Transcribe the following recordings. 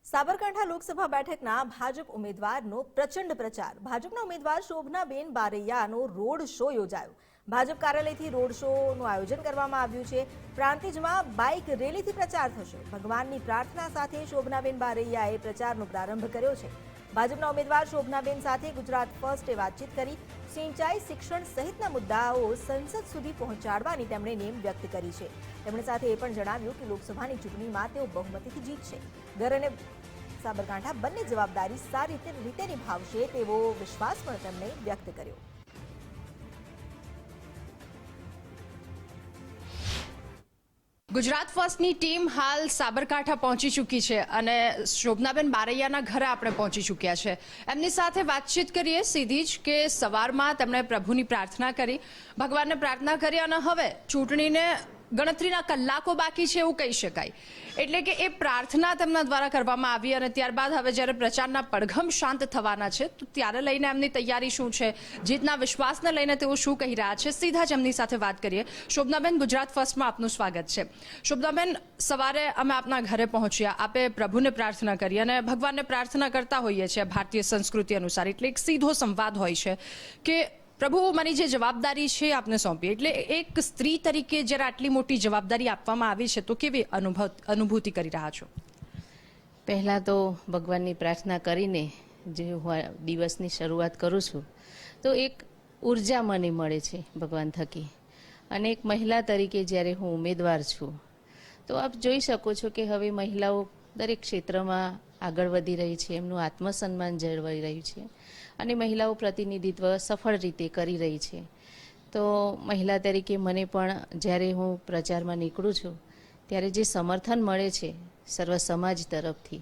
સાબરકાંઠા લોકસભા બેઠકના ભાજપ ઉમેદવારનો પ્રચંડ પ્રચાર. ભાજપના ઉમેદવાર શોભનાબેન બારૈયાનો રોડ શો યોજાયો. ભાજપ કાર્યાલયથી રોડ શોનું આયોજન કરવામાં આવ્યું છે. પ્રાંતિજમાં બાઇક રેલીથી પ્રચાર થશે. ભગવાનની પ્રાર્થના સાથે શોભનાબેન બારૈયાએ પ્રચારનો પ્રારંભ કર્યો છે. ભાજપના ઉમેદવાર શોભનાબેન સાથે ગુજરાત ફર્સ્ટે વાતચીત કરી સિંચાઈ, શિક્ષણ સહિતના મુદ્દાઓ સંસદ સુધી પહોંચાડવાની તેમણે નેમ વ્યક્ત કરી છે. તેમણે સાથે એ પણ જણાવ્યું કે લોકસભાની ચૂંટણીમાં તેઓ બહુમતીથી જીતશે. ઘર અને સાબરકાંઠા બંને જવાબદારી સારી રીતે નિભાવશે તેવો વિશ્વાસ પણ તેમણે વ્યક્ત કર્યો. ગુજરાત ફર્સ્ટની ટીમ હાલ સાબરકાંઠા પહોંચી ચૂકી છે અને શોભનાબેન બારૈયાના ઘરે આપણે પહોંચી ચૂક્યા છે. એમની સાથે વાતચીત કરીએ સીધી જ કે સવારમાં તેમણે પ્રભુની પ્રાર્થના કરી, ભગવાનને પ્રાર્થના કરી અને હવે ચૂંટણીને ગણતરીના કલાકો બાકી છે એવું કહી શકાય. એટલે કે એ પ્રાર્થના તેમના દ્વારા કરવામાં આવી અને ત્યારબાદ હવે જ્યારે પ્રચારના પડઘમ શાંત થવાના છે તો ત્યારે લઈને એમની તૈયારી શું છે, જીતના વિશ્વાસને લઈને તેઓ શું કહી રહ્યા છે, સીધા જ એમની સાથે વાત કરીએ. શોભનાબેન, ગુજરાત ફર્સ્ટમાં આપનું સ્વાગત છે. શોભનાબેન, સવારે અમે આપના ઘરે પહોંચ્યા, આપે પ્રભુને પ્રાર્થના કરી અને ભગવાનને પ્રાર્થના કરતા હોઈએ છીએ ભારતીય સંસ્કૃતિ અનુસાર. એટલે એક સીધો સંવાદ હોય છે કે પ્રભુ, મારી જે જવાબદારી છે આપને સોંપી. એટલે એક સ્ત્રી તરીકે જ્યારે આટલી મોટી જવાબદારી આપવામાં આવી છે તો કેવી અનુભૂતિ કરી રહ્યા છો? પહેલાં તો ભગવાનની પ્રાર્થના કરીને જે હું દિવસની શરૂઆત કરું છું તો એક ઉર્જા મને મળે છે ભગવાન થકી. અને એક મહિલા તરીકે જ્યારે હું ઉમેદવાર છું તો આપ જોઈ શકો છો કે હવે મહિલાઓ દરેક ક્ષેત્રમાં આગળ વધી રહી છે, એમનું આત્મસન્માન જળવાઈ રહ્યું છે અને મહિલાઓ પ્રતિનિધિત્વ સફળ રીતે કરી રહી છે. તો મહિલા તરીકે મને પણ જ્યારે હું પ્રચારમાં નીકળું છું ત્યારે જે સમર્થન મળે છે સર્વ સમાજ તરફથી,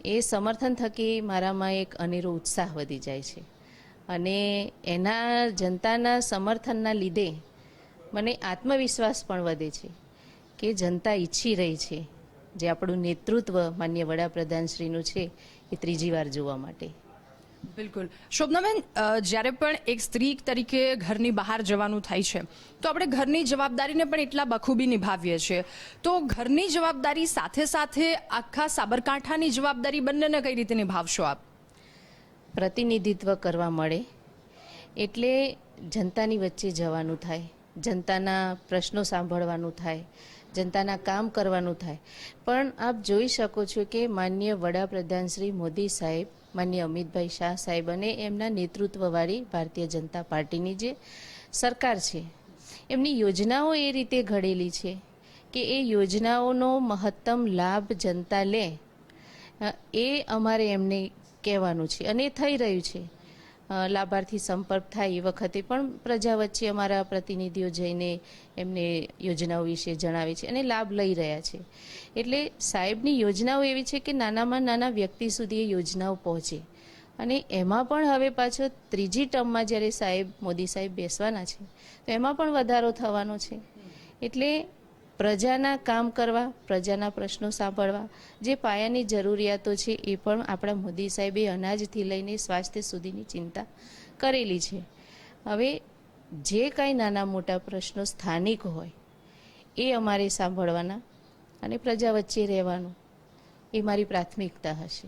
એ સમર્થન થકી મારામાં એક અનેરો ઉત્સાહ વધી જાય છે અને એના જનતાના સમર્થનના લીધે મને આત્મવિશ્વાસ પણ વધે છે કે જનતા ઈચ્છી રહી છે જે આપણું નેતૃત્વ માનનીય વડાપ્રધાનશ્રીનું છે એ ત્રીજી વાર જોવા માટે. બિલકુલ. શોભનાબેન, જ્યારે પણ એક સ્ત્રી તરીકે ઘરની બહાર જવાનું થાય છે તો આપણે ઘરની જવાબદારીને પણ એટલા બખૂબી નિભાવીએ છીએ. તો ઘરની જવાબદારી સાથે સાથે આખા સાબરકાંઠાની જવાબદારી બંનેને કઈ રીતે નિભાવશો આપ? પ્રતિનિધિત્વ કરવા મળે એટલે જનતાની વચ્ચે જવાનું થાય, જનતાના પ્રશ્નો સાંભળવાનું થાય, જનતાના કામ કરવાનું થાય. પણ આપ જોઈ શકો છો કે માનનીય વડાપ્રધાન શ્રી મોદી સાહેબ, માનનીય અમિતભાઈ શાહ સાહેબ અને એમના નેતૃત્વવાળી ભારતીય જનતા પાર્ટીની જે સરકાર છે એમની યોજનાઓ એ રીતે ઘડેલી છે કે એ યોજનાઓનો મહત્તમ લાભ જનતા લે એ અમારે એમને કહેવાનું છે અને એ થઈ રહ્યું છે. લાભાર્થી સંપર્ક થાય એ વખતે પણ પ્રજા વચ્ચે અમારા પ્રતિનિધિઓ જઈને એમને યોજનાઓ વિશે જણાવે છે અને લાભ લઈ રહ્યા છે. એટલે સાહેબની યોજનાઓ એવી છે કે નાનામાં નાના વ્યક્તિ સુધી એ યોજનાઓ પહોંચે અને એમાં પણ હવે પાછો ત્રીજી ટર્મમાં જ્યારે સાહેબ મોદી સાહેબ બેસવાના છે તો એમાં પણ વધારો થવાનો છે. એટલે પ્રજાના કામ કરવા, પ્રજાના પ્રશ્નો સાંભળવા, જે પાયાની જરૂરિયાતો છે એ પણ આપણા મોદી સાહેબે અનાજથી લઈને સ્વાસ્થ્ય સુધીની ચિંતા કરેલી છે. હવે જે કાંઈ નાના મોટા પ્રશ્નો સ્થાનિક હોય એ અમારે સાંભળવાના અને પ્રજા વચ્ચે રહેવાનું એ મારી પ્રાથમિકતા હશે.